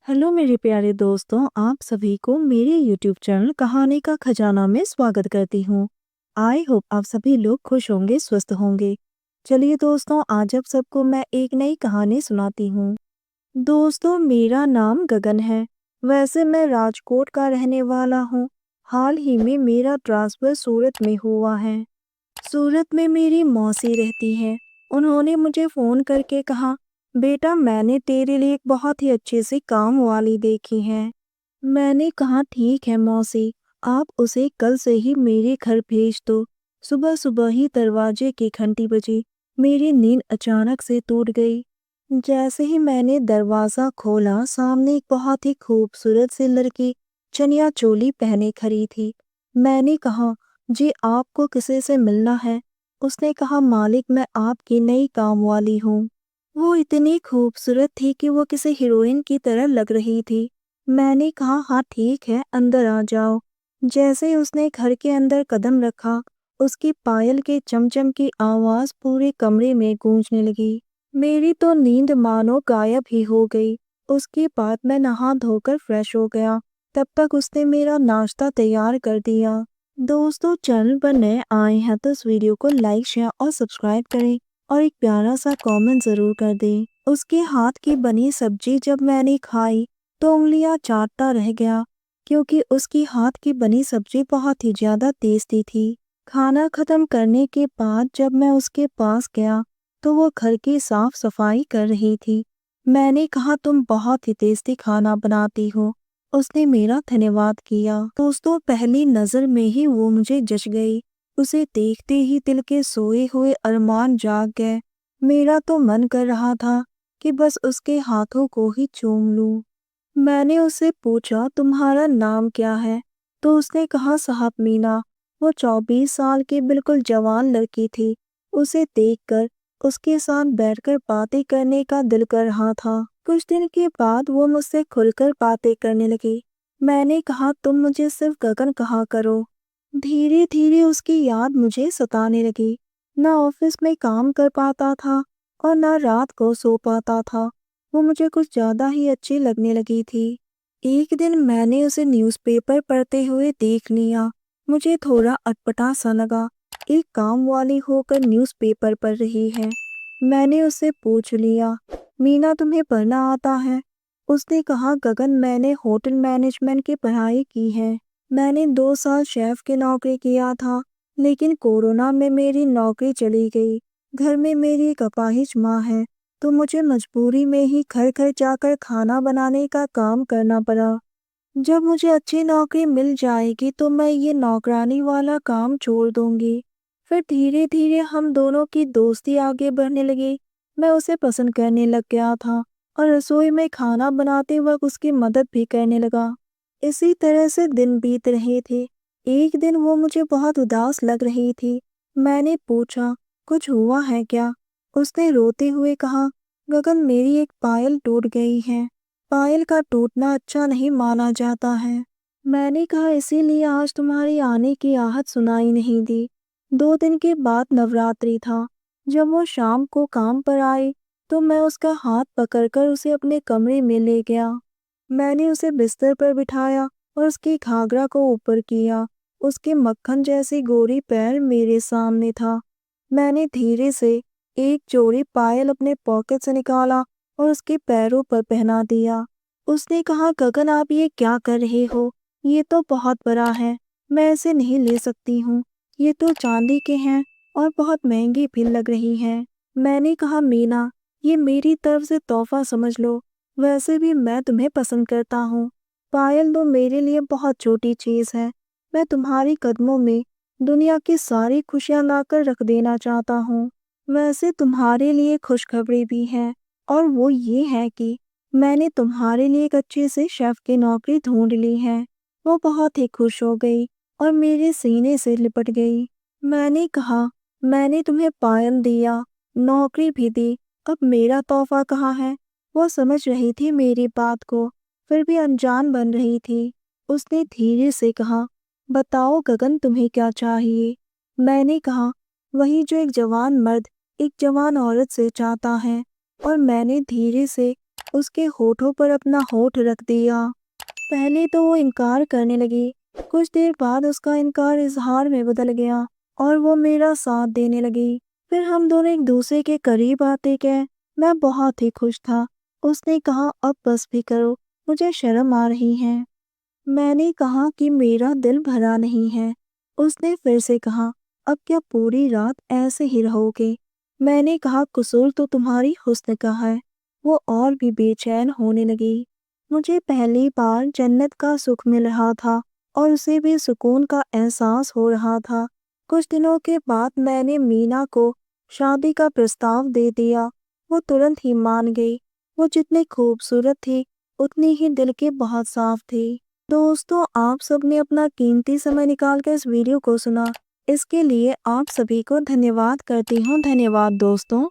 Hello मेरे प्यारे दोस्तों, आप सभी को मेरे यूट्यूब चैनल कहानी का खजाना में स्वागत करती हूँ। आई होप आप सभी लोग खुश होंगे, स्वस्थ होंगे। चलिए दोस्तों, आज आप सबको मैं एक नई कहानी सुनाती हूँ। दोस्तों, मेरा नाम गगन है। वैसे मैं राजकोट का रहने वाला हूँ। हाल ही में मेरा ट्रांसफर सूरत में हुआ है। सूरत में मेरी मौसी रहती है। उन्होंने मुझे फ़ोन करके कहा, बेटा मैंने तेरे लिए एक बहुत ही अच्छी सी काम वाली देखी है। मैंने कहा ठीक है मौसी, आप उसे कल से ही मेरे घर भेज दो। सुबह सुबह ही दरवाजे की घंटी बजी। मेरी नींद अचानक से टूट गई। जैसे ही मैंने दरवाज़ा खोला, सामने एक बहुत ही खूबसूरत सी लड़की चनिया चोली पहने खड़ी थी। मैंने कहा, जी आपको किसी से मिलना है? उसने कहा, मालिक मैं आपकी नई काम वाली हूँ। वो इतनी खूबसूरत थी कि वो किसी हीरोइन की तरह लग रही थी। मैंने कहा हाँ ठीक है, अंदर आ जाओ। जैसे ही उसने घर के अंदर कदम रखा, उसकी पायल के चमचम की आवाज़ पूरे कमरे में गूंजने लगी। मेरी तो नींद मानो गायब ही हो गई। उसके बाद मैं नहा धोकर फ्रेश हो गया। तब तक उसने मेरा नाश्ता तैयार कर दिया। दोस्तों, चैनल पर नए आए हैं तो इस वीडियो को लाइक, शेयर और सब्सक्राइब करें और एक प्यारा सा कमेंट ज़रूर कर दें। उसके हाथ की बनी सब्जी जब मैंने खाई तो उंगलियां चाटता रह गया, क्योंकि उसकी हाथ की बनी सब्जी बहुत ही ज़्यादा टेस्टी थी। खाना खत्म करने के बाद जब मैं उसके पास गया तो वो घर की साफ सफाई कर रही थी। मैंने कहा तुम बहुत ही टेस्टी खाना बनाती हो। उसने मेरा धन्यवाद किया। दोस्तों, पहली नज़र में ही वो मुझे जच गई। उसे देखते ही दिल के सोए हुए अरमान जाग गए। मेरा तो मन कर रहा था कि बस उसके हाथों को ही चूम लूं। मैंने उससे पूछा, तुम्हारा नाम क्या है? तो उसने कहा, साहब मीना। वो 24 साल की बिल्कुल जवान लड़की थी। उसे देखकर उसके साथ बैठकर बातें करने का दिल कर रहा था। कुछ दिन के बाद वो मुझसे खुलकर बातें करने लगी। मैंने कहा, तुम मुझे सिर्फ गगन कहा करो। धीरे धीरे उसकी याद मुझे सताने लगी। ना ऑफिस में काम कर पाता था और ना रात को सो पाता था। वो मुझे कुछ ज़्यादा ही अच्छी लगने लगी थी। एक दिन मैंने उसे न्यूज़पेपर पढ़ते हुए देख लिया। मुझे थोड़ा अटपटा सा लगा। एक काम वाली होकर न्यूज़पेपर पढ़ रही है। मैंने उससे पूछ लिया, मीना तुम्हें पढ़ना आता है? उसने कहा, गगन मैंने होटल मैनेजमेंट की पढ़ाई की है। मैंने 2 साल शेफ की नौकरी किया था, लेकिन कोरोना में मेरी नौकरी चली गई। घर में मेरी एक अपाहिज माँ है, तो मुझे मजबूरी में ही घर घर जाकर खाना बनाने का काम करना पड़ा। जब मुझे अच्छी नौकरी मिल जाएगी तो मैं ये नौकरानी वाला काम छोड़ दूंगी। फिर धीरे धीरे हम दोनों की दोस्ती आगे बढ़ने लगी। मैं उसे पसंद करने लग गया था और रसोई में खाना बनाते वक्त उसकी मदद भी करने लगा। इसी तरह से दिन बीत रहे थे। एक दिन वो मुझे बहुत उदास लग रही थी। मैंने पूछा, कुछ हुआ है क्या? उसने रोते हुए कहा, गगन मेरी एक पायल टूट गई है। पायल का टूटना अच्छा नहीं माना जाता है। मैंने कहा, इसीलिए आज तुम्हारी आने की आहट सुनाई नहीं दी। 2 दिन के बाद नवरात्रि था। जब वो शाम को काम पर आई तो मैं उसका हाथ पकड़कर उसे अपने कमरे में ले गया। मैंने उसे बिस्तर पर बिठाया और उसकी घाघरा को ऊपर किया। उसके मक्खन जैसी गोरी पैर मेरे सामने था। मैंने धीरे से एक जोड़ी पायल अपने पॉकेट से निकाला और उसके पैरों पर पहना दिया। उसने कहा, गगन आप ये क्या कर रहे हो? ये तो बहुत बड़ा है, मैं इसे नहीं ले सकती हूँ। ये तो चांदी के हैं और बहुत महंगी भी लग रही हैं। मैंने कहा, मीना ये मेरी तरफ से तोहफा समझ लो। वैसे भी मैं तुम्हें पसंद करता हूँ। पायल तो मेरे लिए बहुत छोटी चीज़ है। मैं तुम्हारी कदमों में दुनिया की सारी खुशियाँ लाकर रख देना चाहता हूँ। वैसे तुम्हारे लिए खुशखबरी भी है, और वो ये है कि मैंने तुम्हारे लिए एक अच्छे से शेफ की नौकरी ढूंढ ली है। वो बहुत ही खुश हो गई और मेरे सीने से लिपट गई। मैंने कहा, मैंने तुम्हें पायल दिया, नौकरी भी दी, अब मेरा तोहफा कहाँ है? वो समझ रही थी मेरी बात को, फिर भी अनजान बन रही थी। उसने धीरे से कहा, बताओ गगन तुम्हें क्या चाहिए? मैंने कहा, वही जो एक जवान मर्द एक जवान औरत से चाहता है। और मैंने धीरे से उसके होठों पर अपना होठ रख दिया। पहले तो वो इनकार करने लगी, कुछ देर बाद उसका इनकार इजहार में बदल गया और वो मेरा साथ देने लगी। फिर हम दोनों एक दूसरे के करीब आते गए। मैं बहुत ही खुश था। उसने कहा, अब बस भी करो, मुझे शर्म आ रही है। मैंने कहा कि मेरा दिल भरा नहीं है। उसने फिर से कहा, अब क्या पूरी रात ऐसे ही रहोगे? मैंने कहा, कसूर तो तुम्हारी हुस्न का है। वो और भी बेचैन होने लगी। मुझे पहली बार जन्नत का सुख मिल रहा था और उसे भी सुकून का एहसास हो रहा था। कुछ दिनों के बाद मैंने मीना को शादी का प्रस्ताव दे दिया। वो तुरंत ही मान गई। वो जितनी खूबसूरत थी उतनी ही दिल के बहुत साफ थी। दोस्तों, आप सबने अपना कीमती समय निकाल कर इस वीडियो को सुना। इसके लिए आप सभी को धन्यवाद करती हूँ। धन्यवाद दोस्तों।